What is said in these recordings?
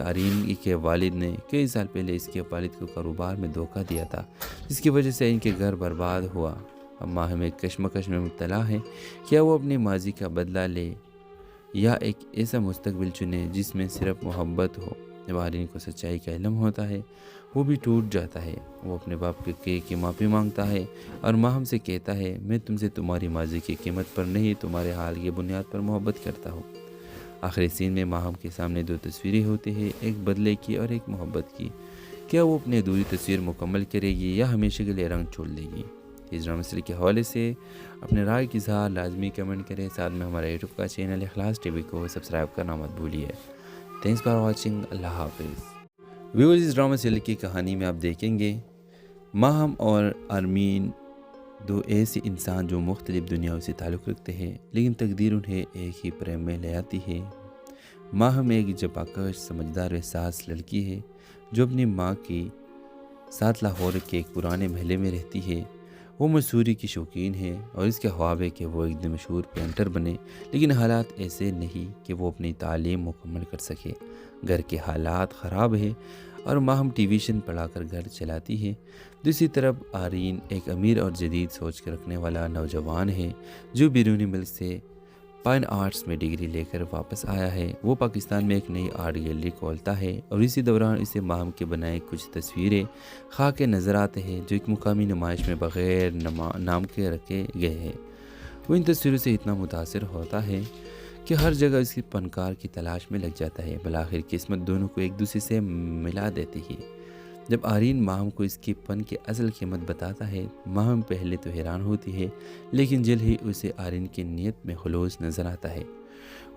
Aryan کے والد نے کئی سال پہلے اس کے والد کو کاروبار میں دھوکہ دیا تھا، جس کی وجہ سے ان کے گھر برباد ہوا۔ اب ماہم ایک کشمکش میں مبتلا ہے، کیا وہ اپنے ماضی کا بدلہ لے یا ایک ایسا مستقبل چنے جس میں صرف محبت ہو۔ جب آرین کو سچائی کا علم ہوتا ہے وہ بھی ٹوٹ جاتا ہے۔ وہ اپنے باپ کی معافی مانگتا ہے اور ماہم سے کہتا ہے، میں تم سے تمہاری ماضی کی قیمت پر نہیں، تمہارے حال کی بنیاد پر محبت کرتا ہوں۔ آخری سین میں ماہم کے سامنے دو تصویریں ہوتی ہیں، ایک بدلے کی اور ایک محبت کی۔ کیا وہ اپنی ادھوری تصویر مکمل کرے گی یا ہمیشہ کے لیے رنگ چھوڑ دے گی؟ اس ڈرامہ سیریز کے حوالے سے اپنے رائے کی اظہار لازمی کمنٹ کریں، ساتھ میں ہمارا یوٹیوب کا چینل اخلاص ٹی وی کو سبسکرائب کرنا مت بھولیے۔ تھینکس فار واچنگ، اللہ حافظ۔ ویورز، اس ڈرامہ سیریز کی کہانی میں آپ دیکھیں گے ماہم اور آرمین دو ایسے انسان جو مختلف دنیاؤں سے تعلق رکھتے ہیں، لیکن تقدیر انہیں ایک ہی پریم میں لے آتی ہے۔ ماہم ایک جفاکش سمجھدار احساس لڑکی ہے جو اپنی ماں کے ساتھ لاہور کے ایک پرانے محلے میں رہتی ہے۔ وہ مصوری کی شوقین ہے اور اس کے خواب ہے کہ وہ ایک دن مشہور پینٹر بنے، لیکن حالات ایسے نہیں کہ وہ اپنی تعلیم مکمل کر سکے۔ گھر کے حالات خراب ہے اور ماہم ٹیویشن پڑھا کر گھر چلاتی ہے۔ دوسری طرف آرین ایک امیر اور جدید سوچ کے رکھنے والا نوجوان ہے جو بیرونی ملک سے فائن آرٹس میں ڈگری لے کر واپس آیا ہے۔ وہ پاکستان میں ایک نئی آرٹ گیلری کھولتا ہے اور اسی دوران اسے ماہم کے بنائے کچھ تصویریں خاک کے نظر آتے ہیں جو ایک مقامی نمائش میں بغیر نام کے رکھے گئے ہیں۔ وہ ان تصویروں سے اتنا متاثر ہوتا ہے کہ ہر جگہ اس کی فنکار کی تلاش میں لگ جاتا ہے۔ بالآخر قسمت دونوں کو ایک دوسرے سے ملا دیتی ہے۔ جب آرین ماہم کو اس کی فن کی اصل قیمت بتاتا ہے، ماہم پہلے تو حیران ہوتی ہے، لیکن جلد ہی اسے آرین کی نیت میں خلوص نظر آتا ہے۔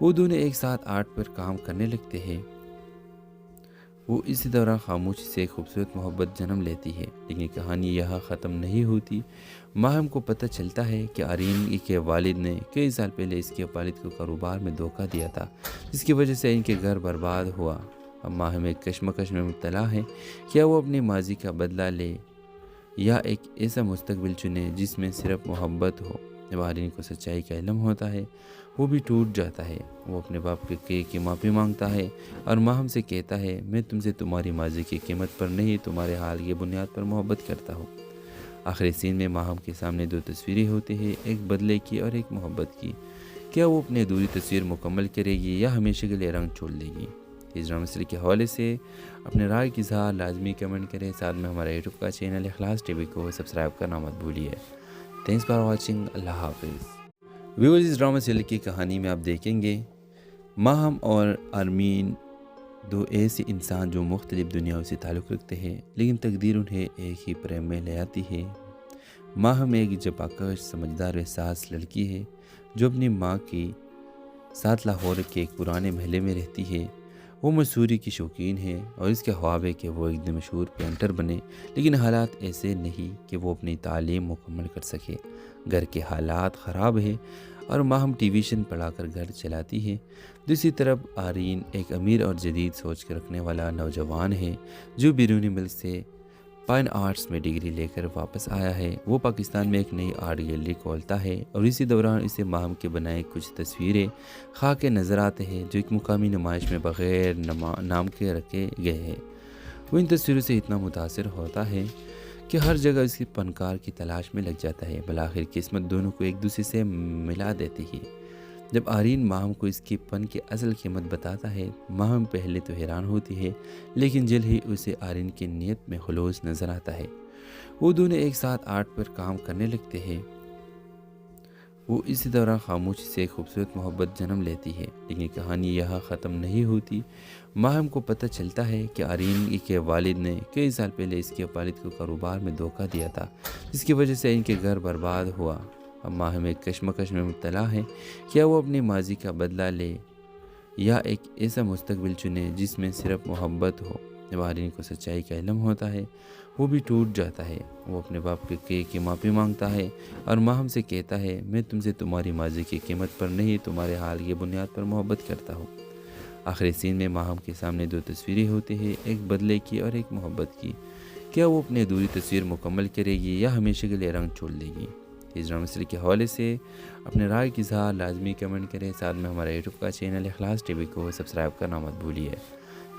وہ دونوں ایک ساتھ آرٹ پر کام کرنے لگتے ہیں۔ وہ اسی دوران خاموشی سے ایک خوبصورت محبت جنم لیتی ہے، لیکن کہانی یہاں ختم نہیں ہوتی۔ ماہم کو پتہ چلتا ہے کہ آرین کے والد نے کئی سال پہلے اس کے والد کو کاروبار میں دھوکہ دیا تھا، جس کی وجہ سے ان کے گھر برباد ہوا۔ اب ماہم ایک کشمکش میں مبتلا ہے، کیا وہ اپنے ماضی کا بدلہ لے یا ایک ایسا مستقبل چنے جس میں صرف محبت ہو۔ جب آرین کو سچائی کا علم ہوتا ہے وہ بھی ٹوٹ جاتا ہے۔ وہ اپنے باپ کی معافی مانگتا ہے اور ماہم سے کہتا ہے، میں تم سے تمہاری ماضی کی قیمت پر نہیں، تمہارے حال کی بنیاد پر محبت کرتا ہوں۔ آخری سین میں ماہم کے سامنے دو تصویریں ہوتی ہیں، ایک بدلے کی اور ایک محبت کی۔ کیا وہ اپنی ادھوری تصویر مکمل کرے گی یا ہمیشہ کے لیے رنگ چھوڑ دے گی؟ اس ڈرامہ سیریز کے حوالے سے اپنے رائے کی اظہار لازمی کمنٹ کریں، ساتھ میں ہمارا یوٹیوب کا چینل اخلاص ٹی وی کو سبسکرائب کرنا مت بھولیے۔ تھینکس فار واچنگ، اللہ حافظ۔ ویورز، اس ڈرامہ سیریز کی کہانی میں آپ دیکھیں گے ماہم اور آرمین دو ایسے انسان جو مختلف دنیاؤں سے تعلق رکھتے ہیں، لیکن تقدیر انہیں ایک ہی پریم میں لے آتی ہے۔ ماہم ایک جفاکش سمجھدار احساس لڑکی ہے جو اپنی ماں کے ساتھ لاہور کے ایک پرانے محلے میں رہتی ہے۔ وہ مصوری کی شوقین ہے اور اس کے خواب ہے کہ وہ ایک دن مشہور پینٹر بنے، لیکن حالات ایسے نہیں کہ وہ اپنی تعلیم مکمل کر سکے۔ گھر کے حالات خراب ہے اور ماہم ٹیویشن پڑھا کر گھر چلاتی ہے۔ دوسری طرف آرین ایک امیر اور جدید سوچ کے رکھنے والا نوجوان ہے جو بیرونی ملک سے فائن آرٹس میں ڈگری لے کر واپس آیا ہے۔ وہ پاکستان میں ایک نئی آرٹ گیلری کھولتا ہے اور اسی دوران اسے ماہم کے بنائے کچھ تصویریں خاک کے نظر آتے ہیں جو ایک مقامی نمائش میں بغیر نام کے رکھے گئے ہیں۔ وہ ان تصویروں سے اتنا متاثر ہوتا ہے کہ ہر جگہ اس کی فنکار کی تلاش میں لگ جاتا ہے۔ بالآخر قسمت دونوں کو ایک دوسرے سے ملا دیتی ہے۔ جب آرین ماہم کو اس کی فن کی اصل قیمت بتاتا ہے، ماہم پہلے تو حیران ہوتی ہے، لیکن جلد ہی اسے آرین کی نیت میں خلوص نظر آتا ہے۔ وہ دونوں ایک ساتھ آرٹ پر کام کرنے لگتے ہیں۔ وہ اسی دوران خاموشی سے ایک خوبصورت محبت جنم لیتی ہے، لیکن کہانی یہاں ختم نہیں ہوتی۔ ماہم کو پتہ چلتا ہے کہ آرین کے والد نے کئی سال پہلے اس کے والد کو کاروبار میں دھوکہ دیا تھا، جس کی وجہ سے ان کے گھر برباد ہوا۔ اب ماہم ایک کشمکش میں مبتلا ہے، کیا وہ اپنے ماضی کا بدلہ لے یا ایک ایسا مستقبل چنے جس میں صرف محبت ہو۔ جب آرین کو سچائی کا علم ہوتا ہے وہ بھی ٹوٹ جاتا ہے۔ وہ اپنے باپ کی معافی مانگتا ہے اور ماہم سے کہتا ہے، میں تم سے تمہاری ماضی کی قیمت پر نہیں، تمہارے حال کی بنیاد پر محبت کرتا ہوں۔ آخری سین میں ماہم کے سامنے دو تصویریں ہوتی ہیں، ایک بدلے کی اور ایک محبت کی۔ کیا وہ اپنی ادھوری تصویر مکمل کرے گی یا ہمیشہ کے لیے رنگ چھوڑ دے گی؟ اس ڈرامہ سیریز کے حوالے سے اپنے رائے کی اظہار لازمی کمنٹ کریں، ساتھ میں ہمارا یوٹیوب کا چینل اخلاص ٹی وی کو سبسکرائب کرنا مت بھولیے۔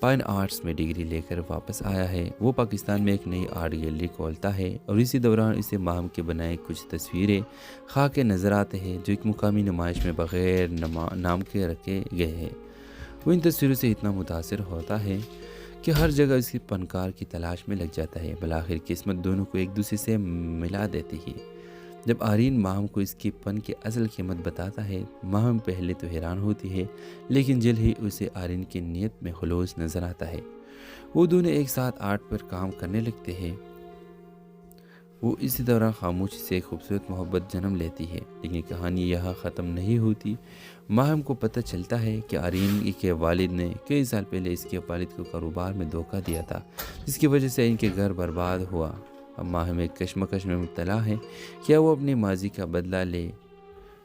فائن آرٹس میں ڈگری لے کر واپس آیا ہے۔ وہ پاکستان میں ایک نئی آرٹ گیلری کھولتا ہے اور اسی دوران اسے ماہم کے بنائے کچھ تصویریں خاکے نظر آتے ہیں جو ایک مقامی نمائش میں بغیر نام کے رکھے گئے ہیں۔ وہ ان تصویروں سے اتنا متاثر ہوتا ہے کہ ہر جگہ اس کی فنکار کی تلاش میں لگ جاتا ہے۔ بالآخر قسمت دونوں کو ایک دوسرے سے ملا دیتی ہے۔ جب آرین ماہم کو اس کی فن کی اصل قیمت بتاتا ہے، ماہم پہلے تو حیران ہوتی ہے، لیکن جلد ہی اسے آرین کی نیت میں خلوص نظر آتا ہے۔ وہ دونوں ایک ساتھ آرٹ پر کام کرنے لگتے ہیں۔ وہ اسی دوران خاموشی سے ایک خوبصورت محبت جنم لیتی ہے، لیکن کہانی یہاں ختم نہیں ہوتی۔ ماہم کو پتہ چلتا ہے کہ آرین کے والد نے کئی سال پہلے اس کے والد کو کاروبار میں دھوکہ دیا تھا، جس کی وجہ سے ان کے گھر برباد ہوا۔ اب ماہم ایک کشمکش میں مبتلا ہے، کیا وہ اپنی ماضی کا بدلہ لے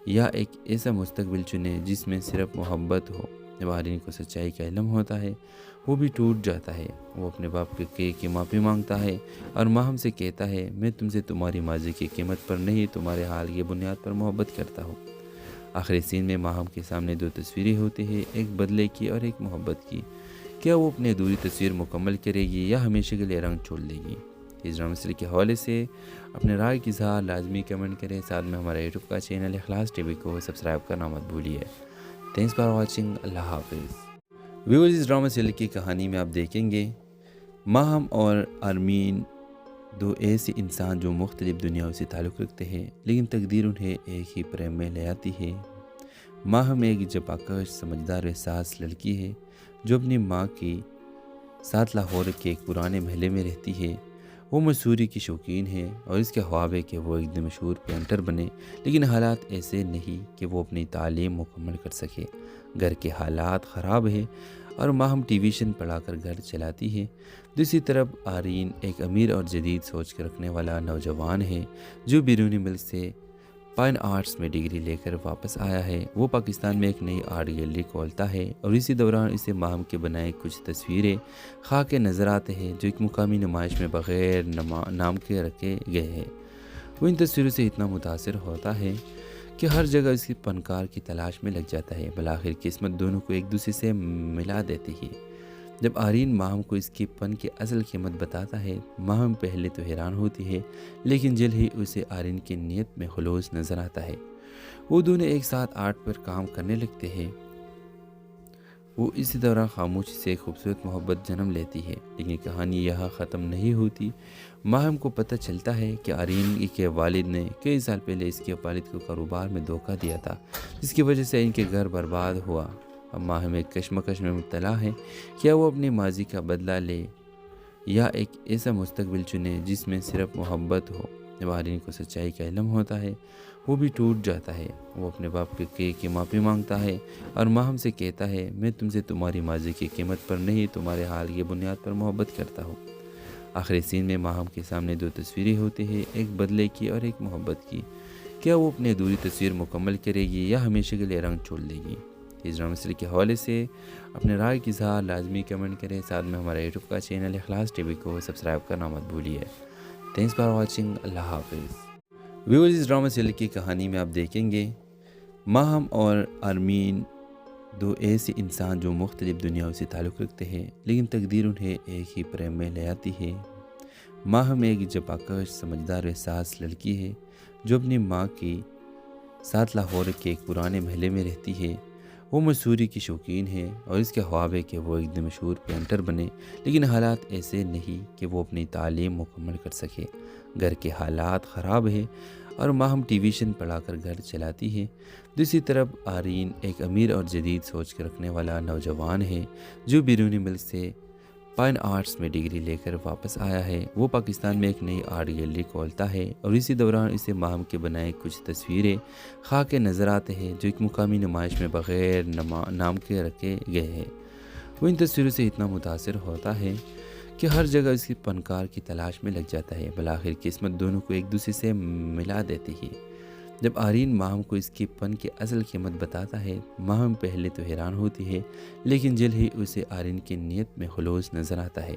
یا ایک ایسا مستقبل چنے جس میں صرف محبت ہو۔ جب آرین کو سچائی کا علم ہوتا ہے، وہ بھی ٹوٹ جاتا ہے۔ وہ اپنے باپ کی معافی مانگتا ہے اور ماہم سے کہتا ہے، میں تم سے تمہاری ماضی کی قیمت پر نہیں، تمہارے حال کی بنیاد پر محبت کرتا ہوں۔ آخری سین میں ماہم کے سامنے دو تصویریں ہوتی ہیں، ایک بدلے کی اور ایک محبت کی۔ کیا وہ اپنی ادھوری تصویر مکمل کرے گی یا ہمیشہ کے لیے رنگ چھوڑ دے گی؟ اس ڈرامہ سیریز کے حوالے سے اپنے رائے کی اظہار لازمی کمنٹ کریں۔ ساتھ میں ہمارا یوٹیوب کا چینل اخلاص ٹی وی کو سبسکرائب کرنا مت بھولیے۔ Thanks for watching. اللہ حافظ۔ ویورز، اس ڈرامہ سیریز کی کہانی میں آپ دیکھیں گے ماہم اور آرمین، دو ایسے انسان جو مختلف دنیاؤں سے تعلق رکھتے ہیں، لیکن تقدیر انہیں ایک ہی پریم میں لے آتی ہے۔ ماہم ایک جفاکش، سمجھدار و حساس لڑکی ہے جو اپنی ماں کے ساتھ لاہور کے ایک پرانے محلے میں رہتی ہے۔ وہ مصوری کی شوقین ہے اور اس کے خواب ہے کہ وہ ایک دن مشہور پینٹر بنے، لیکن حالات ایسے نہیں کہ وہ اپنی تعلیم مکمل کر سکے۔ گھر کے حالات خراب ہیں اور ماہم ٹیویشن پڑھا کر گھر چلاتی ہے۔ دوسری طرف آرین ایک امیر اور جدید سوچ کے رکھنے والا نوجوان ہے جو بیرونی ملک سے فائن آرٹس میں ڈگری لے کر واپس آیا ہے۔ وہ پاکستان میں ایک نئی آرٹ گیلری کھولتا ہے اور اسی دوران اسے ماہم کے بنائے کچھ تصویریں خاکے نظر آتے ہیں جو ایک مقامی نمائش میں بغیر نام کے رکھے گئے ہیں۔ وہ ان تصویروں سے اتنا متاثر ہوتا ہے کہ ہر جگہ اس کی فنکار کی تلاش میں لگ جاتا ہے۔ بالآخر قسمت دونوں کو ایک دوسرے سے ملا دیتی ہے۔ جب آرین ماہم کو اس کی فن کی اصل قیمت بتاتا ہے، ماہم پہلے تو حیران ہوتی ہے، لیکن جلد ہی اسے آرین کی نیت میں خلوص نظر آتا ہے۔ وہ دونوں ایک ساتھ آرٹ پر کام کرنے لگتے ہیں۔ وہ اسی دوران خاموشی سے ایک خوبصورت محبت جنم لیتی ہے، لیکن کہانی یہاں ختم نہیں ہوتی۔ ماہم کو پتہ چلتا ہے کہ آرین کے والد نے کئی سال پہلے اس کے والد کو کاروبار میں دھوکہ دیا تھا، جس کی وجہ سے ان کے گھر برباد ہوا۔ اب ماہم ایک کشمکش میں مبتلا ہے، کیا وہ اپنی ماضی کا بدلہ لے یا ایک ایسا مستقبل چنے جس میں صرف محبت ہو۔ جب آرین کو سچائی کا علم ہوتا ہے، وہ بھی ٹوٹ جاتا ہے۔ وہ اپنے باپ کی معافی مانگتا ہے اور ماہم سے کہتا ہے، میں تم سے تمہاری ماضی کی قیمت پر نہیں، تمہارے حال کی بنیاد پر محبت کرتا ہوں۔ آخری سین میں ماہم کے سامنے دو تصویریں ہوتی ہیں، ایک بدلے کی اور ایک محبت کی۔ کیا وہ اپنی ادھوری تصویر مکمل کرے گی یا ہمیشہ کے لیے رنگ چھوڑ دے گی؟ اس ڈرامہ سیریز کے حوالے سے اپنے رائے کی اظہار لازمی کمنٹ کریں۔ ساتھ میں ہمارا یوٹیوب کا چینل اخلاص ٹی وی کو سبسکرائب کرنا مت بھولیے۔ Thanks for watching. اللہ حافظ۔ ویورز، اس ڈرامہ سیریز کی کہانی میں آپ دیکھیں گے ماہم اور آرمین، دو ایسے انسان جو مختلف دنیاؤں سے تعلق رکھتے ہیں، لیکن تقدیر انہیں ایک ہی پریم میں لے آتی ہے۔ ماہم ایک جفاکش، سمجھدار و حساس لڑکی ہے جو اپنی ماں کے ساتھ لاہور کے ایک پرانے محلے میں رہتی ہے۔ وہ مصوری کی شوقین ہے اور اس کے خواب ہے کہ وہ ایک دن مشہور پینٹر بنے، لیکن حالات ایسے نہیں کہ وہ اپنی تعلیم مکمل کر سکے۔ گھر کے حالات خراب ہیں اور ماہم ٹیویشن پڑھا کر گھر چلاتی ہے۔ دوسری طرف آرین ایک امیر اور جدید سوچ کے رکھنے والا نوجوان ہے جو بیرونی ملک سے فائن آرٹس میں ڈگری لے کر واپس آیا ہے۔ وہ پاکستان میں ایک نئی آرٹ گیلری کھولتا ہے اور اسی دوران اسے ماہم کے بنائے کچھ تصویریں خاکے نظر آتے ہیں جو ایک مقامی نمائش میں بغیر نام کے رکھے گئے ہیں۔ وہ ان تصویروں سے اتنا متاثر ہوتا ہے کہ ہر جگہ اس کی فنکار کی تلاش میں لگ جاتا ہے۔ بالآخر قسمت دونوں کو ایک دوسرے سے ملا دیتی ہے۔ جب آرین ماہم کو اس کی فن کی اصل قیمت بتاتا ہے، ماہم پہلے تو حیران ہوتی ہے، لیکن جلد ہی اسے آرین کی نیت میں خلوص نظر آتا ہے۔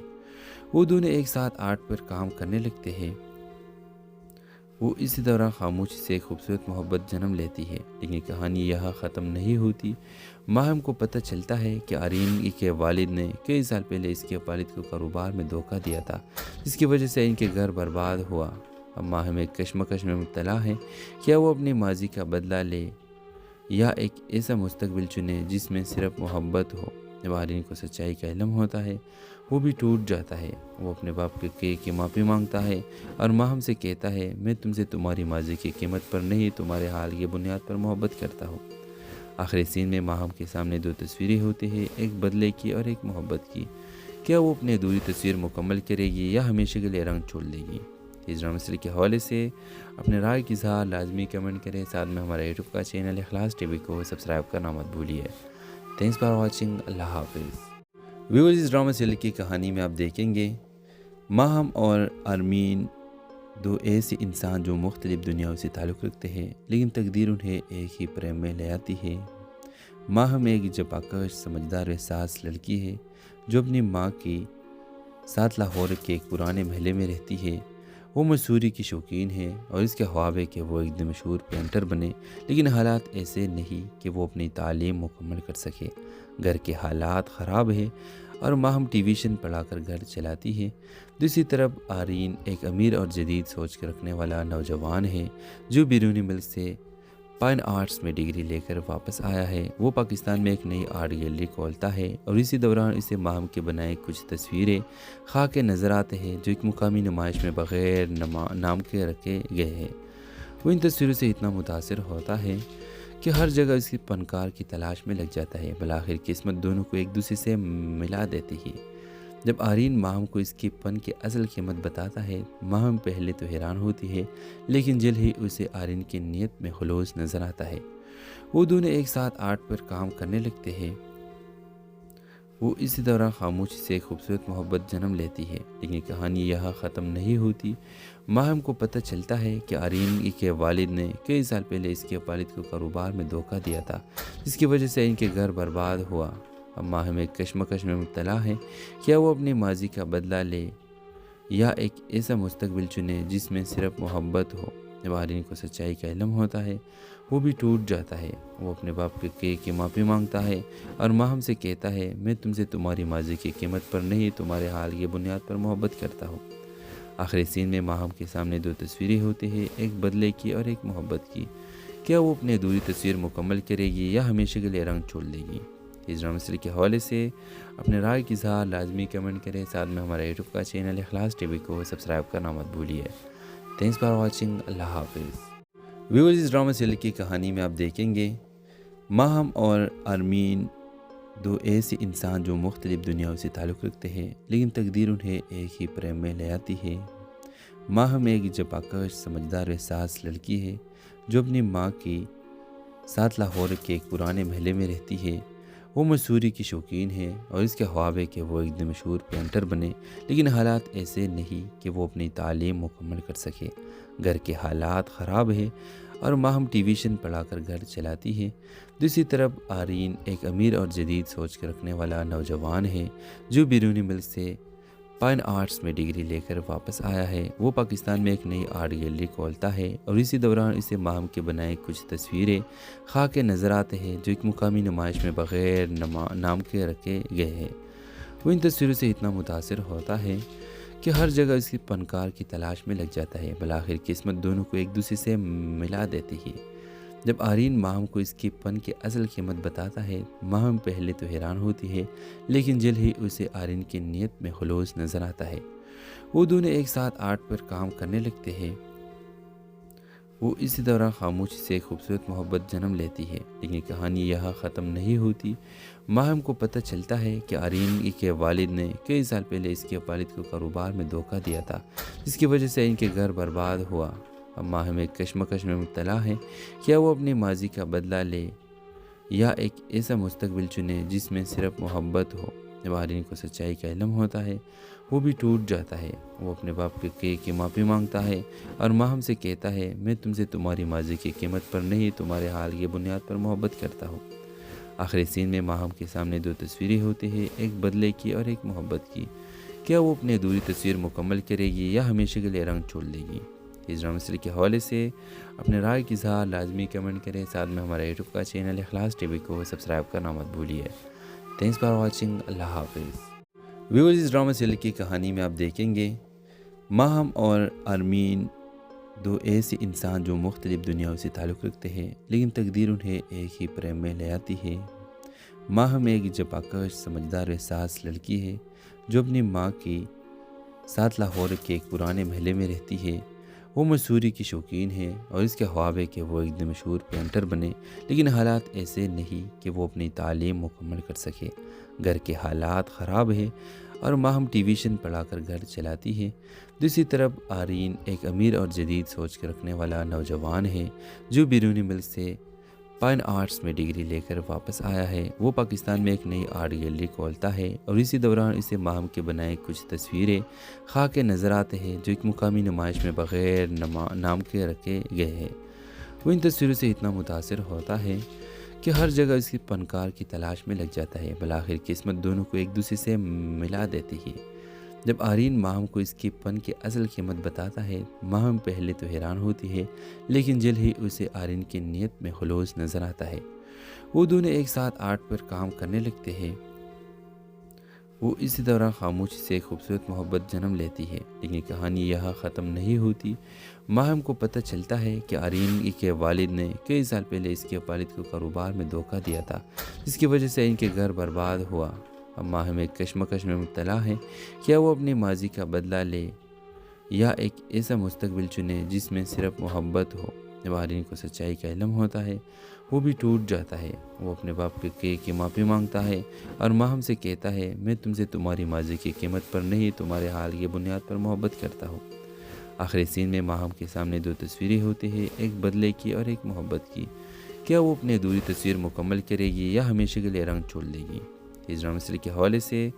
وہ دونوں ایک ساتھ آرٹ پر کام کرنے لگتے ہیں۔ وہ اسی دوران خاموشی سے ایک خوبصورت محبت جنم لیتی ہے، لیکن کہانی یہاں ختم نہیں ہوتی۔ ماہم کو پتہ چلتا ہے کہ آرین کے والد نے کئی سال پہلے اس کے والد کو کاروبار میں دھوکہ دیا تھا، جس کی وجہ سے ان کے گھر برباد ہوا۔ اب ماہم ایک کشمکش میں مبتلا ہے، کیا وہ اپنی ماضی کا بدلہ لے یا ایک ایسا مستقبل چنے جس میں صرف محبت ہو۔ جب آرین کو سچائی کا علم ہوتا ہے وہ بھی ٹوٹ جاتا ہے۔ وہ اپنے باپ کی معافی مانگتا ہے اور ماہم سے کہتا ہے، میں تم سے تمہاری ماضی کی قیمت پر نہیں، تمہارے حال کی بنیاد پر محبت کرتا ہوں۔ آخری سین میں ماہم کے سامنے دو تصویریں ہوتی ہیں، ایک بدلے کی اور ایک محبت کی۔ کیا وہ اپنی ادھوری تصویر مکمل کرے گی یا ہمیشہ کے لیے رنگ چھوڑ دے گی؟ اس ڈرامہ سیریز کے حوالے سے اپنے رائے کی اظہار لازمی کمنٹ کریں، ساتھ میں ہمارا یوٹیوب کا چینل اخلاص ٹی وی کو سبسکرائب کرنا مت بھولیے۔ تھینکس فار واچنگ، اللہ حافظ۔ ویورز، اس ڈرامہ سیریز کی کہانی میں آپ دیکھیں گے ماہم اور آرمین، دو ایسے انسان جو مختلف دنیاؤں سے تعلق رکھتے ہیں، لیکن تقدیر انہیں ایک ہی پریم میں لے آتی ہے۔ ماہم ایک جفاکش سمجھدار احساس لڑکی ہے جو اپنی ماں کے ساتھ لاہور کے ایک پرانے محلے میں رہتی ہے۔ وہ مصوری کی شوقین ہے اور اس کے خواب ہے کہ وہ ایک دن مشہور پینٹر بنے، لیکن حالات ایسے نہیں کہ وہ اپنی تعلیم مکمل کر سکے۔ گھر کے حالات خراب ہے اور ماہم ٹیویشن پڑھا کر گھر چلاتی ہے۔ دوسری طرف آرین ایک امیر اور جدید سوچ کے رکھنے والا نوجوان ہے جو بیرونی ملک سے فائن آرٹس میں ڈگری لے کر واپس آیا ہے۔ وہ پاکستان میں ایک نئی آرٹ گیلری کھولتا ہے اور اسی دوران اسے ماہم کے بنائے کچھ تصویریں خواہ کے نظر آتے ہیں جو ایک مقامی نمائش میں بغیر نام کے رکھے گئے ہیں۔ وہ ان تصویروں سے اتنا متاثر ہوتا ہے کہ ہر جگہ اس کی فنکار کی تلاش میں لگ جاتا ہے۔ بالآخر قسمت دونوں کو ایک دوسرے سے ملا دیتی ہے۔ جب آرین ماہم کو اس کی فن کی اصل قیمت بتاتا ہے، ماہم پہلے تو حیران ہوتی ہے، لیکن جلد ہی اسے آرین کی نیت میں خلوص نظر آتا ہے۔ وہ دونوں ایک ساتھ آرٹ پر کام کرنے لگتے ہیں۔ وہ اسی دوران خاموشی سے ایک خوبصورت محبت جنم لیتی ہے، لیکن کہانی یہاں ختم نہیں ہوتی۔ ماہم کو پتہ چلتا ہے کہ آرین کے والد نے کئی سال پہلے اس کے والد کو کاروبار میں دھوکہ دیا تھا، جس کی وجہ سے ان کے گھر برباد ہوا۔ اب ماہم ایک کشمکش میں مبتلا ہے، کیا وہ اپنی ماضی کا بدلہ لے یا ایک ایسا مستقبل چنے جس میں صرف محبت ہو۔ جب آرین کو سچائی کا علم ہوتا ہے وہ بھی ٹوٹ جاتا ہے۔ وہ اپنے باپ کی معافی مانگتا ہے اور ماہم سے کہتا ہے، میں تم سے تمہاری ماضی کی قیمت پر نہیں، تمہارے حال کی بنیاد پر محبت کرتا ہوں۔ آخری سین میں ماہم کے سامنے دو تصویریں ہوتی ہیں، ایک بدلے کی اور ایک محبت کی۔ کیا وہ اپنی ادھوری تصویر مکمل کرے گی یا ہمیشہ کے لیے رنگ چھوڑ دے گی؟ اس ڈرامہ سیریز کے حوالے سے اپنے رائے کی اظہار لازمی کمنٹ کریں، ساتھ میں ہمارا یوٹیوب کا چینل اخلاص ٹی وی کو سبسکرائب کرنا مت بھولیے۔ تھینکس فار واچنگ، اللہ حافظ۔ ویورز، اس ڈرامہ سیریز کی کہانی میں آپ دیکھیں گے ماہم اور آرمین، دو ایسے انسان جو مختلف دنیاؤں سے تعلق رکھتے ہیں، لیکن تقدیر انہیں ایک ہی پریم میں لے آتی ہے۔ ماہم ایک جفاکش سمجھدار احساس لڑکی ہے جو اپنی ماں کے ساتھ لاہور کے ایک پرانے محلے میں رہتی ہے۔ وہ مصوری کی شوقین ہے اور اس کے خواب ہے کہ وہ ایک دن مشہور پینٹر بنے، لیکن حالات ایسے نہیں کہ وہ اپنی تعلیم مکمل کر سکے۔ گھر کے حالات خراب ہے اور ماہم ٹیویشن پڑھا کر گھر چلاتی ہے۔ دوسری طرف آرین ایک امیر اور جدید سوچ کے رکھنے والا نوجوان ہے جو بیرونی ملک سے فائن آرٹس میں ڈگری لے کر واپس آیا ہے۔ وہ پاکستان میں ایک نئی آرٹ گیلری کھولتا ہے اور اسی دوران اسے ماہم کے بنائے کچھ تصویریں خواہ کے نظر آتے ہیں جو ایک مقامی نمائش میں بغیر نام کے رکھے گئے ہیں۔ وہ ان تصویروں سے اتنا متاثر ہوتا ہے کہ ہر جگہ اس کی فنکار کی تلاش میں لگ جاتا ہے۔ بالآخر قسمت دونوں کو ایک دوسرے سے ملا دیتی ہے۔ جب آرین ماہم کو اس کی فن کی اصل قیمت بتاتا ہے، ماہم پہلے تو حیران ہوتی ہے، لیکن جلد ہی اسے آرین کی نیت میں خلوص نظر آتا ہے۔ وہ دونوں ایک ساتھ آرٹ پر کام کرنے لگتے ہیں۔ وہ اسی دوران خاموشی سے ایک خوبصورت محبت جنم لیتی ہے، لیکن کہانی یہاں ختم نہیں ہوتی۔ ماہم کو پتہ چلتا ہے کہ آرین کے والد نے کئی سال پہلے اس کے والد کو کاروبار میں دھوکہ دیا تھا، جس کی وجہ سے ان کے گھر برباد ہوا۔ اب ماہم ایک کشمکش میں مبتلا ہے، کیا وہ اپنی ماضی کا بدلہ لے یا ایک ایسا مستقبل چنے جس میں صرف محبت ہو۔ جب آرین کو سچائی کا علم ہوتا ہے وہ بھی ٹوٹ جاتا ہے۔ وہ اپنے باپ کی معافی مانگتا ہے اور ماہم سے کہتا ہے، میں تم سے تمہاری ماضی کی قیمت پر نہیں، تمہارے حال کی بنیاد پر محبت کرتا ہوں۔ آخری سین میں ماہم کے سامنے دو تصویریں ہوتی ہیں، ایک بدلے کی اور ایک محبت کی۔ کیا وہ اپنی ادھوری تصویر مکمل کرے گی یا ہمیشہ کے لیے رنگ چھوڑ دے گی؟ اس ڈرامہ سیریل کے حوالے سے اپنے رائے کی اظہار لازمی کمنٹ کریں، ساتھ میں ہمارے یوٹیوب کا چینل اخلاص ٹی وی کو سبسکرائب کرنا مت بھولیے۔ تھینکس فار واچنگ، اللہ حافظ۔ ویورز، اس ڈرامہ سیریل کی کہانی میں آپ دیکھیں گے ماہم اور ارمین دو ایسے انسان جو مختلف دنیاؤں سے تعلق رکھتے ہیں، لیکن تقدیر انہیں ایک ہی پریم میں لے آتی ہے۔ ماہم ایک جفاکش سمجھدار احساس لڑکی ہے جو اپنی ماں کے ساتھ لاہور کے ایک پرانے محلے میں رہتی ہے۔ وہ مصوری کی شوقین ہے اور اس کے خواب ہے کہ وہ ایک دن مشہور پینٹر بنے، لیکن حالات ایسے نہیں کہ وہ اپنی تعلیم مکمل کر سکے۔ گھر کے حالات خراب ہیں اور ماہم ٹیویشن پڑھا کر گھر چلاتی ہے۔ دوسری طرف آرین ایک امیر اور جدید سوچ کے رکھنے والا نوجوان ہے جو بیرونی ملک سے فائن آرٹس میں ڈگری لے کر واپس آیا ہے۔ وہ پاکستان میں ایک نئی آرٹ گیلری کھولتا ہے اور اسی دوران اسے ماہم کے بنائے کچھ تصویریں خواہ کے نظر آتے ہیں جو ایک مقامی نمائش میں بغیر نام کے رکھے گئے ہیں۔ وہ ان تصویروں سے اتنا متاثر ہوتا ہے کہ ہر جگہ اس کی فنکار کی تلاش میں لگ جاتا ہے۔ بالآخر قسمت دونوں کو ایک دوسرے سے ملا دیتی ہے۔ جب آرین ماہم کو اس کی فن کی اصل قیمت بتاتا ہے، ماہم پہلے تو حیران ہوتی ہے، لیکن جلد ہی اسے آرین کی نیت میں خلوص نظر آتا ہے۔ وہ دونوں ایک ساتھ آرٹ پر کام کرنے لگتے ہیں۔ وہ اسی دوران خاموشی سے ایک خوبصورت محبت جنم لیتی ہے، لیکن کہانی یہاں ختم نہیں ہوتی۔ ماہم کو پتہ چلتا ہے کہ آرین کے والد نے کئی سال پہلے اس کے والد کو کاروبار میں دھوکہ دیا تھا، جس کی وجہ سے ان کے گھر برباد ہوا۔ اب ماہم ایک کشمکش میں مبتلا ہے، کیا وہ اپنے ماضی کا بدلہ لے یا ایک ایسا مستقبل چنے جس میں صرف محبت ہو۔ جب آرین کو سچائی کا علم ہوتا ہے، وہ بھی ٹوٹ جاتا ہے۔ وہ اپنے باپ کی معافی مانگتا ہے اور ماہم سے کہتا ہے، میں تم سے تمہاری ماضی کی قیمت پر نہیں، تمہارے حال کی بنیاد پر محبت کرتا ہوں۔ آخری سین میں ماہم کے سامنے دو تصویریں ہوتی ہیں، ایک بدلے کی اور ایک محبت کی۔ کیا وہ اپنی ادھوری تصویر مکمل کرے گی یا ہمیشہ کے لیے رنگ چھوڑ دے گی؟ اس ڈرامہ سیریل کے حوالے سے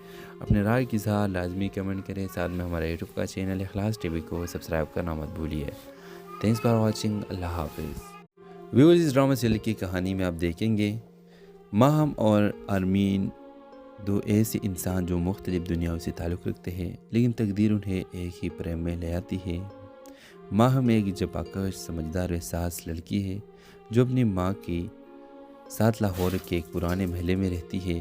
اپنے رائے کی اظہار لازمی کمنٹ کریں، ساتھ میں ہمارے یوٹیوب کا چینل اخلاص ٹی وی کو سبسکرائب کرنا مت بھولیے۔ تھینکس فار واچنگ، اللہ حافظ۔ ویورز، اس ڈرامہ سیریل کی کہانی میں آپ دیکھیں گے ماہم اور ارمین دو ایسے انسان جو مختلف دنیاؤں سے تعلق رکھتے ہیں، لیکن تقدیر انہیں ایک ہی پریم میں لے آتی ہے۔ ماہم ایک جفاکش سمجھدار احساس لڑکی ہے جو اپنی ماں کے ساتھ لاہور کے ایک پرانے محلے میں رہتی ہے۔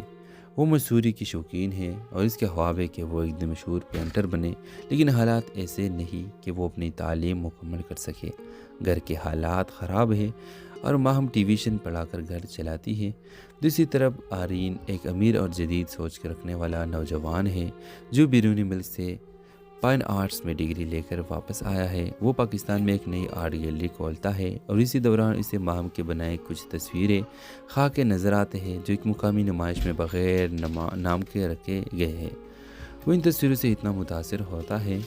وہ مصوری کی شوقین ہے اور اس کے خواب ہے کہ وہ ایک دن مشہور پینٹر بنے، لیکن حالات ایسے نہیں کہ وہ اپنی تعلیم مکمل کر سکے۔ گھر کے حالات خراب ہیں اور ماہم ٹیویشن پڑھا کر گھر چلاتی ہے۔ دوسری طرف آرین ایک امیر اور جدید سوچ کے رکھنے والا نوجوان ہے جو بیرونی ملک سے فائن آرٹس میں ڈگری لے کر واپس آیا ہے۔ وہ پاکستان میں ایک نئی آرٹ گیلری کھولتا ہے اور اسی دوران اسے ماہم کے بنائے کچھ تصویریں خواہ کے نظر آتے ہیں جو ایک مقامی نمائش میں بغیر نام کے رکھے گئے ہیں۔ وہ ان تصویروں سے اتنا متاثر ہوتا ہے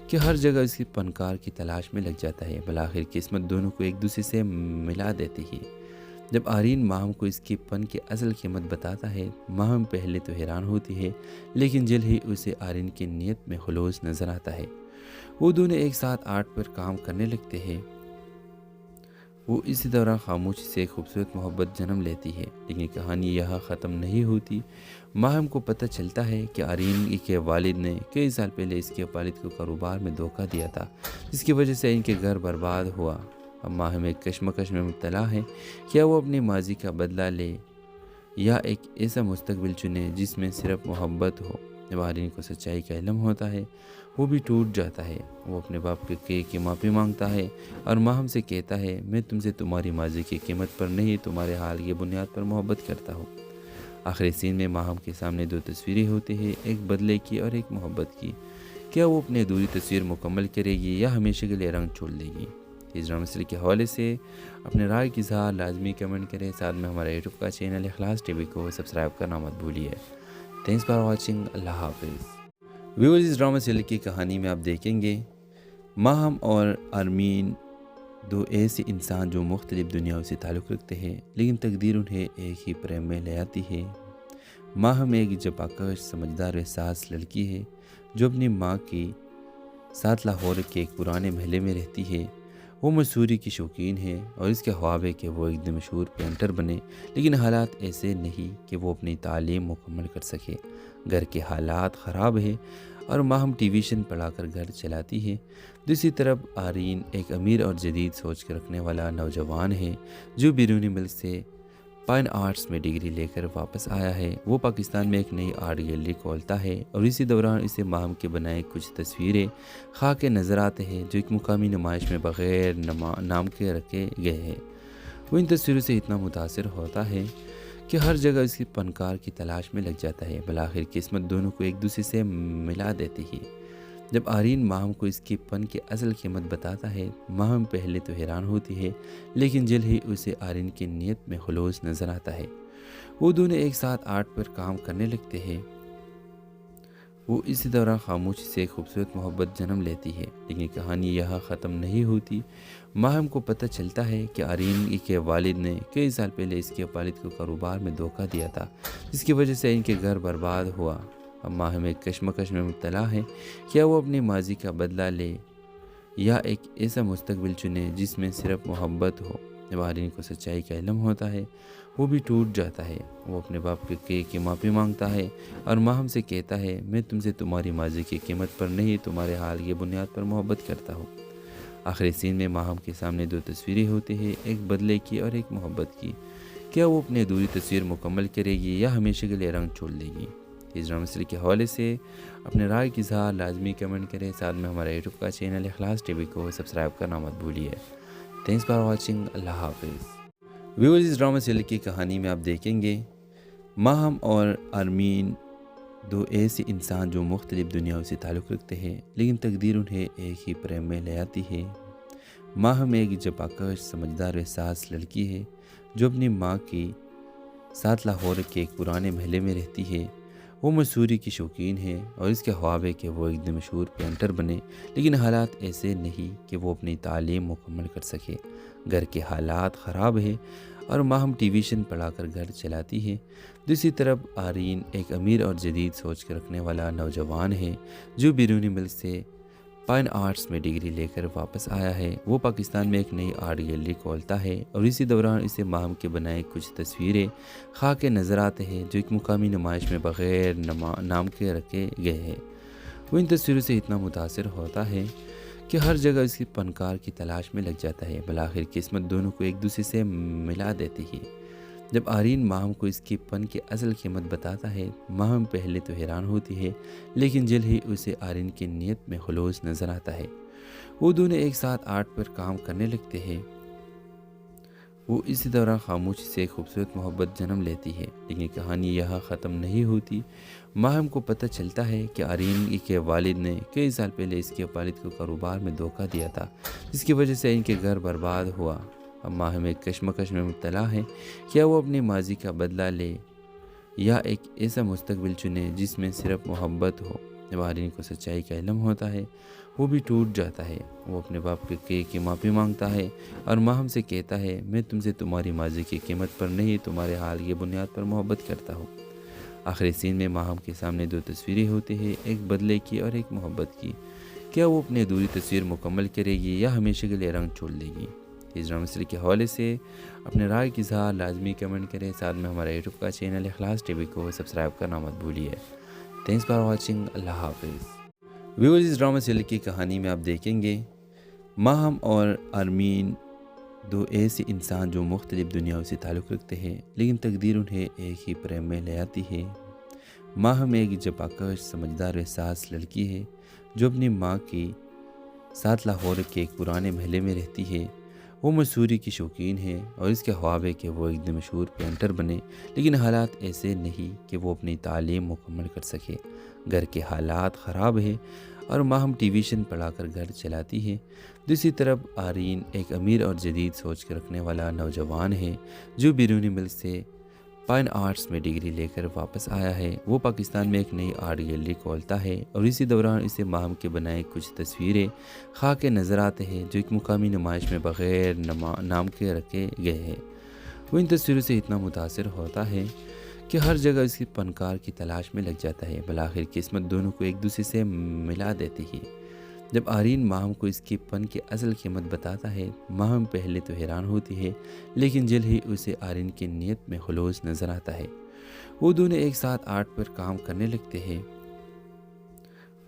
کہ ہر جگہ اس کی فنکار کی تلاش میں لگ جاتا ہے۔ بالآخر قسمت دونوں کو ایک دوسرے سے ملا دیتی ہے۔ جب آرین ماہم کو اس کی فن کی اصل قیمت بتاتا ہے، ماہم پہلے تو حیران ہوتی ہے، لیکن جلد ہی اسے آرین کی نیت میں خلوص نظر آتا ہے۔ وہ دونوں ایک ساتھ آرٹ پر کام کرنے لگتے ہیں۔ وہ اسی دوران خاموشی سے ایک خوبصورت محبت جنم لیتی ہے، لیکن کہانی یہاں ختم نہیں ہوتی۔ ماہم کو پتہ چلتا ہے کہ آرین کے والد نے کئی سال پہلے اس کے والد کو کاروبار میں دھوکہ دیا تھا، جس کی وجہ سے ان کے گھر برباد ہوا۔ اب ماہم ایک کشمکش میں مبتلا ہے، کیا وہ اپنے ماضی کا بدلہ لے یا ایک ایسا مستقبل چنے جس میں صرف محبت ہو۔ جب آرین کو سچائی کا علم ہوتا ہے، وہ بھی ٹوٹ جاتا ہے۔ وہ اپنے باپ کی معافی مانگتا ہے اور ماہم سے کہتا ہے، میں تم سے تمہاری ماضی کی قیمت پر نہیں، تمہارے حال کی بنیاد پر محبت کرتا ہوں۔ آخری سین میں ماہم کے سامنے دو تصویریں ہوتی ہیں، ایک بدلے کی اور ایک محبت کی۔ کیا وہ اپنی ادھوری تصویر مکمل کرے گی یا ہمیشہ کے لیے رنگ چھوڑ دے گی؟ اس ڈرامہ سیریل کے حوالے سے اپنے رائے کی اظہار لازمی کمنٹ کریں، ساتھ میں ہمارے یوٹیوب کا چینل اخلاص ٹی وی کو سبسکرائب کرنا مت بھولیے۔ تھینکس فار واچنگ، اللہ حافظ۔ ویورز، اس ڈرامہ سیریل کی کہانی میں آپ دیکھیں گے ماہم اور ارمین دو ایسے انسان جو مختلف دنیاؤں سے تعلق رکھتے ہیں، لیکن تقدیر انہیں ایک ہی پریم میں لے آتی ہے۔ ماہم ایک جفاکش سمجھدار احساس لڑکی ہے جو اپنی ماں کے ساتھ لاہور کے ایک پرانے محلے میں رہتی ہے۔ وہ مصوری کی شوقین ہے اور اس کے خواب ہے کہ وہ ایک دن مشہور پینٹر بنے، لیکن حالات ایسے نہیں کہ وہ اپنی تعلیم مکمل کر سکے۔ گھر کے حالات خراب ہیں اور ماہم ٹیویشن پڑھا کر گھر چلاتی ہے۔ دوسری طرف آرین ایک امیر اور جدید سوچ کے رکھنے والا نوجوان ہے جو بیرونی ملک سے فائن آرٹس میں ڈگری لے کر واپس آیا ہے۔ وہ پاکستان میں ایک نئی آرٹ گیلری کھولتا ہے اور اسی دوران اسے ماہم کے بنائے کچھ تصویریں خاکے نظر آتے ہیں جو ایک مقامی نمائش میں بغیر نام کے رکھے گئے ہیں۔ وہ ان تصویروں سے اتنا متاثر ہوتا ہے کہ ہر جگہ اس کی فنکار کی تلاش میں لگ جاتا ہے۔ بالآخر قسمت دونوں کو ایک دوسرے سے ملا دیتی ہے۔ جب آرین ماہم کو اس کی فن کی اصل قیمت بتاتا ہے، ماہم پہلے تو حیران ہوتی ہے، لیکن جلد ہی اسے آرین کی نیت میں خلوص نظر آتا ہے۔ وہ دونوں ایک ساتھ آرٹ پر کام کرنے لگتے ہیں۔ وہ اسی دوران خاموشی سے ایک خوبصورت محبت جنم لیتی ہے، لیکن کہانی یہاں ختم نہیں ہوتی۔ ماہم کو پتہ چلتا ہے کہ آرین کے والد نے کئی سال پہلے اس کے والد کو کاروبار میں دھوکہ دیا تھا، جس کی وجہ سے ان کے گھر برباد ہوا۔ اب ماہم ایک کشمکش میں مبتلا ہے، کیا وہ اپنی ماضی کا بدلہ لے یا ایک ایسا مستقبل چنے جس میں صرف محبت ہو۔ جب آرین کو سچائی کا علم ہوتا ہے، وہ بھی ٹوٹ جاتا ہے۔ وہ اپنے باپ کی معافی مانگتا ہے اور ماہم سے کہتا ہے، میں تم سے تمہاری ماضی کی قیمت پر نہیں، تمہارے حال کی بنیاد پر محبت کرتا ہوں۔ آخری سین میں ماہم کے سامنے دو تصویریں ہوتی ہیں، ایک بدلے کی اور ایک محبت کی۔ کیا وہ اپنی ادھوری تصویر مکمل کرے گی یا ہمیشہ کے لیے رنگ چھوڑ دے گی؟ اس ڈرامہ سیریز کے حوالے سے اپنے رائے کی اظہار لازمی کمنٹ کریں۔ ساتھ میں ہمارا یوٹیوب کا چینل اخلاص ٹی وی کو سبسکرائب کرنا مت بھولیے۔ Thanks for watching. اللہ حافظ۔ ویورز، اس ڈرامہ سیریز کی کہانی میں آپ دیکھیں گے ماہم اور آرمین دو ایسے انسان جو مختلف دنیاؤں سے تعلق رکھتے ہیں، لیکن تقدیر انہیں ایک ہی پریم میں لے آتی ہے۔ ماہم ایک جفاکش سمجھدار و حساس لڑکی ہے جو اپنی ماں کے ساتھ لاہور کے ایک پرانے محلے میں رہتی ہے۔ وہ مصوری کی شوقین ہے اور اس کے خواب ہے کہ وہ ایک دن مشہور پینٹر بنے، لیکن حالات ایسے نہیں کہ وہ اپنی تعلیم مکمل کر سکے۔ گھر کے حالات خراب ہیں اور ماہم ٹیویشن پڑھا کر گھر چلاتی ہے۔ دوسری طرف آرین ایک امیر اور جدید سوچ کے رکھنے والا نوجوان ہے جو بیرونی ملک سے فائن آرٹس میں ڈگری لے کر واپس آیا ہے۔ وہ پاکستان میں ایک نئی آرٹ گیلری کھولتا ہے اور اسی دوران اسے ماہم کے بنائے کچھ تصویریں خاکے نظر آتے ہیں جو ایک مقامی نمائش میں بغیر نام کے رکھے گئے ہیں۔ وہ ان تصویروں سے اتنا متاثر ہوتا ہے کہ ہر جگہ اس کی فنکار کی تلاش میں لگ جاتا ہے۔ بالآخر قسمت دونوں کو ایک دوسرے سے ملا دیتی ہے۔ جب آرین ماہم کو اس کی فن کی اصل قیمت بتاتا ہے، ماہم پہلے تو حیران ہوتی ہے، لیکن جلد ہی اسے آرین کی نیت میں خلوص نظر آتا ہے۔ وہ دونوں ایک ساتھ آرٹ پر کام کرنے لگتے ہیں۔ وہ اسی دوران خاموشی سے ایک خوبصورت محبت جنم لیتی ہے، لیکن کہانی یہاں ختم نہیں ہوتی۔ ماہم کو پتہ چلتا ہے کہ آرین کے والد نے کئی سال پہلے اس کے والد کو کاروبار میں دھوکہ دیا تھا، جس کی وجہ سے ان کے گھر برباد ہوا۔ اب ماہم ایک کشمکش میں مبتلا ہے، کیا وہ اپنی ماضی کا بدلہ لے یا ایک ایسا مستقبل چنے جس میں صرف محبت ہو۔ جب آرین کو سچائی کا علم ہوتا ہے، وہ بھی ٹوٹ جاتا ہے۔ وہ اپنے باپ کی معافی مانگتا ہے اور ماہم سے کہتا ہے، میں تم سے تمہاری ماضی کی قیمت پر نہیں، تمہارے حال کی بنیاد پر محبت کرتا ہوں۔ آخری سین میں ماہم کے سامنے دو تصویریں ہوتی ہیں، ایک بدلے کی اور ایک محبت کی۔ کیا وہ اپنی ادھوری تصویر مکمل کرے گی یا ہمیشہ کے لیے رنگ چھوڑ دے گی؟ اس ڈرامہ سیریز کے حوالے سے اپنے رائے کی اظہار لازمی کمنٹ کریں۔ ساتھ میں ہمارا یوٹیوب کا چینل اخلاص ٹی وی کو سبسکرائب کرنا مت بھولیے۔ Thanks for watching. اللہ حافظ۔ ویورز، اس ڈرامہ سیریز کی کہانی میں آپ دیکھیں گے ماہم اور آرمین دو ایسے انسان جو مختلف دنیاؤں سے تعلق رکھتے ہیں، لیکن تقدیر انہیں ایک ہی پریم میں لے آتی ہے۔ ماہم ایک جفاکش سمجھدار و حساس لڑکی ہے جو اپنی ماں کے ساتھ لاہور کے ایک پرانے محلے میں رہتی ہے۔ وہ مصوری کی شوقین ہے اور اس کے خواب ہے کہ وہ ایک دن مشہور پینٹر بنے، لیکن حالات ایسے نہیں کہ وہ اپنی تعلیم مکمل کر سکے۔ گھر کے حالات خراب ہیں اور ماہم ٹیویشن پڑھا کر گھر چلاتی ہے۔ دوسری طرف آرین ایک امیر اور جدید سوچ کے رکھنے والا نوجوان ہے جو بیرونی ملک سے فائن آرٹس میں ڈگری لے کر واپس آیا ہے۔ وہ پاکستان میں ایک نئی آرٹ گیلری کھولتا ہے اور اسی دوران اسے ماہم کے بنائے کچھ تصویریں خاکے نظر آتے ہیں جو ایک مقامی نمائش میں بغیر نام کے رکھے گئے ہیں۔ وہ ان تصویروں سے اتنا متاثر ہوتا ہے کہ ہر جگہ اس کی فنکار کی تلاش میں لگ جاتا ہے۔ بالآخر قسمت دونوں کو ایک دوسرے سے ملا دیتی ہے۔ جب آرین ماہم کو اس کے پن کی اصل قیمت بتاتا ہے، ماہم پہلے تو حیران ہوتی ہے، لیکن جلد ہی اسے آرین کی نیت میں خلوص نظر آتا ہے۔ وہ دونوں ایک ساتھ آرٹ پر کام کرنے لگتے ہیں۔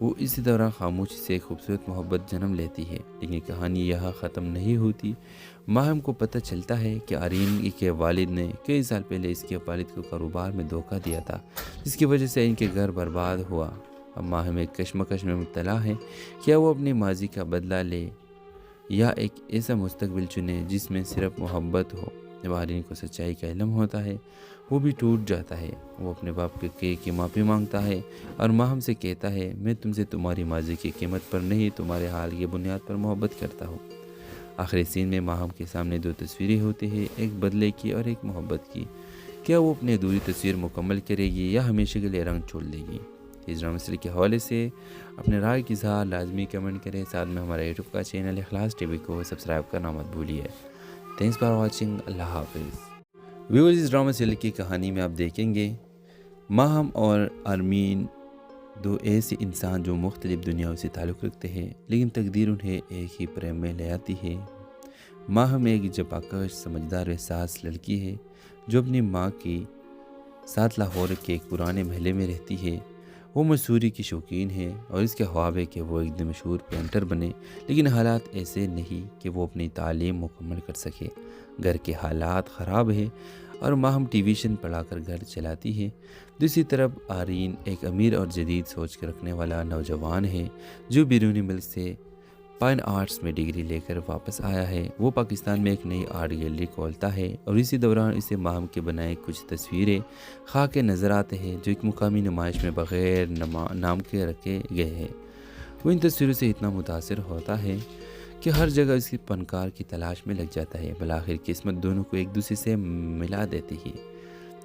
وہ اسی دوران خاموشی سے ایک خوبصورت محبت جنم لیتی ہے، لیکن کہانی یہاں ختم نہیں ہوتی۔ ماہم کو پتہ چلتا ہے کہ آرین کے والد نے کئی سال پہلے اس کے والد کو کاروبار میں دھوکہ دیا تھا، جس کی وجہ سے ان کے گھر برباد ہوا۔ اب ماہم ایک کشمکش میں مبتلا ہے، کیا وہ اپنی ماضی کا بدلہ لے یا ایک ایسا مستقبل چنے جس میں صرف محبت ہو۔ جب آرین کو سچائی کا علم ہوتا ہے، وہ بھی ٹوٹ جاتا ہے۔ وہ اپنے باپ کی معافی مانگتا ہے اور ماہم سے کہتا ہے، میں تم سے تمہاری ماضی کی قیمت پر نہیں، تمہارے حال کی بنیاد پر محبت کرتا ہوں۔ آخری سین میں ماہم کے سامنے دو تصویریں ہوتی ہیں، ایک بدلے کی اور ایک محبت کی۔ کیا وہ اپنی ادھوری تصویر مکمل کرے گی یا ہمیشہ کے لیے رنگ چھوڑ دے گی؟ اس ڈرامہ سیریز کے حوالے سے اپنے رائے کی اظہار لازمی کمنٹ کریں، ساتھ میں ہمارا یوٹیوب کا چینل اخلاص ٹی وی کو سبسکرائب کرنا مت بھولیے۔ تھینکس فار واچنگ، اللہ حافظ۔ ویورز، اس ڈرامہ سیریل کی کہانی میں آپ دیکھیں گے ماہم اور آرمین، دو ایسے انسان جو مختلف دنیاؤں سے تعلق رکھتے ہیں، لیکن تقدیر انہیں ایک ہی پریم میں لے آتی ہے۔ ماہم ایک جفاکش، سمجھدار و حساس لڑکی ہے جو اپنی ماں کے ساتھ لاہور کے ایک پرانے محلے میں رہتی ہے۔ وہ مصوری کی شوقین ہے اور اس کے خواب ہے کہ وہ ایک دن مشہور پینٹر بنے، لیکن حالات ایسے نہیں کہ وہ اپنی تعلیم مکمل کر سکے۔ گھر کے حالات خراب ہیں اور ماہم ٹیویشن پڑھا کر گھر چلاتی ہے۔ دوسری طرف آرین ایک امیر اور جدید سوچ کے رکھنے والا نوجوان ہے جو بیرونی ملک سے فائن آرٹس میں ڈگری لے کر واپس آیا ہے۔ وہ پاکستان میں ایک نئی آرٹ گیلری کھولتا ہے اور اسی دوران اسے ماہم کے بنائے کچھ تصویریں خواہ کے نظر آتے ہیں جو ایک مقامی نمائش میں بغیر نام کے رکھے گئے ہیں۔ وہ ان تصویروں سے اتنا متاثر ہوتا ہے کہ ہر جگہ اس کی فنکار کی تلاش میں لگ جاتا ہے۔ بالآخر قسمت دونوں کو ایک دوسرے سے ملا دیتی ہے۔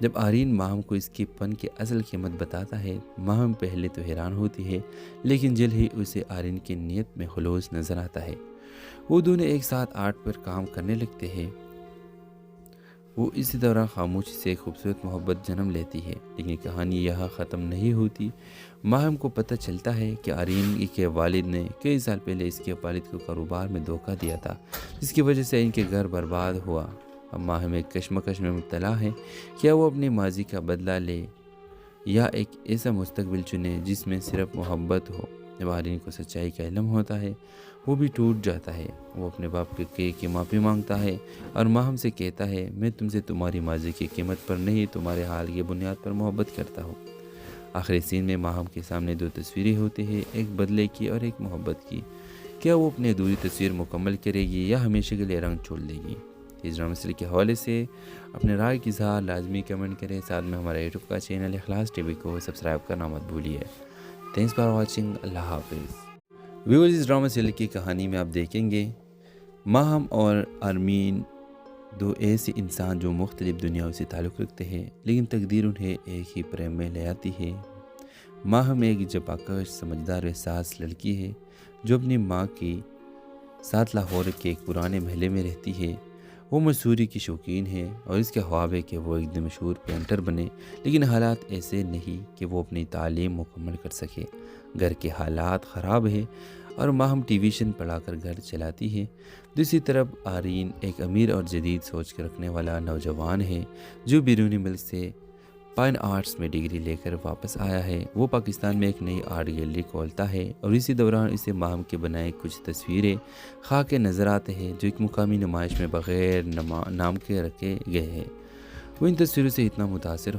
جب آرین ماہم کو اس کے پن کی اصل قیمت بتاتا ہے، ماہم پہلے تو حیران ہوتی ہے، لیکن جلد ہی اسے آرین کی نیت میں خلوص نظر آتا ہے۔ وہ دونوں ایک ساتھ آرٹ پر کام کرنے لگتے ہیں۔ وہ اسی دوران خاموشی سے ایک خوبصورت محبت جنم لیتی ہے، لیکن کہانی یہاں ختم نہیں ہوتی۔ ماہم کو پتہ چلتا ہے کہ آرین کے والد نے کئی سال پہلے اس کے والد کو کاروبار میں دھوکہ دیا تھا، جس کی وجہ سے ان کے گھر برباد ہوا۔ اب ماہم ایک کشمکش میں مبتلا ہے، کیا وہ اپنی ماضی کا بدلہ لے یا ایک ایسا مستقبل چنے جس میں صرف محبت ہو۔ جب آرین کو سچائی کا علم ہوتا ہے، وہ بھی ٹوٹ جاتا ہے۔ وہ اپنے باپ کی معافی مانگتا ہے اور ماہم سے کہتا ہے، میں تم سے تمہاری ماضی کی قیمت پر نہیں، تمہارے حال کی بنیاد پر محبت کرتا ہوں۔ آخری سین میں ماہم کے سامنے دو تصویریں ہوتی ہیں، ایک بدلے کی اور ایک محبت کی۔ کیا وہ اپنی ادھوری تصویر مکمل کرے گی یا ہمیشہ کے لیے رنگ چھوڑ دے گی؟ اس ڈرامہ سیریل کے حوالے سے اپنے رائے کی اظہار لازمی کمنٹ کریں، ساتھ میں ہمارا یوٹیوب کا چینل اخلاص ٹی وی کو سبسکرائب کرنا مت بھولیے۔ تھینکس فار واچنگ، اللہ حافظ۔ ویورز، اس ڈرامہ سیریل کی کہانی میں آپ دیکھیں گے ماہم اور آرمین، دو ایسے انسان جو مختلف دنیاؤں سے تعلق رکھتے ہیں، لیکن تقدیر انہیں ایک ہی پریم میں لے آتی ہے۔ ماہم ایک جفاکش، سمجھدار و حساس لڑکی ہے جو اپنی ماں کے ساتھ لاہور کے ایک پرانے محلے میں رہتی ہے۔ وہ مصوری کی شوقین ہے اور اس کے خواب ہے کہ وہ ایک دن مشہور پینٹر بنے، لیکن حالات ایسے نہیں کہ وہ اپنی تعلیم مکمل کر سکے۔ گھر کے حالات خراب ہیں اور ماہم ٹیویشن پڑھا کر گھر چلاتی ہے۔ دوسری طرف آرین ایک امیر اور جدید سوچ کے رکھنے والا نوجوان ہے جو بیرونی ملک سے فائن آرٹس میں ڈگری لے کر واپس آیا ہے۔ وہ پاکستان میں ایک نئی آرٹ گیلری کھولتا ہے اور اسی دوران اسے ماہم کے بنائے کچھ تصویریں خواہ کے نظر آتے ہیں جو ایک مقامی نمائش میں بغیر نام کے رکھے گئے ہیں۔ وہ ان تصویروں سے اتنا متاثر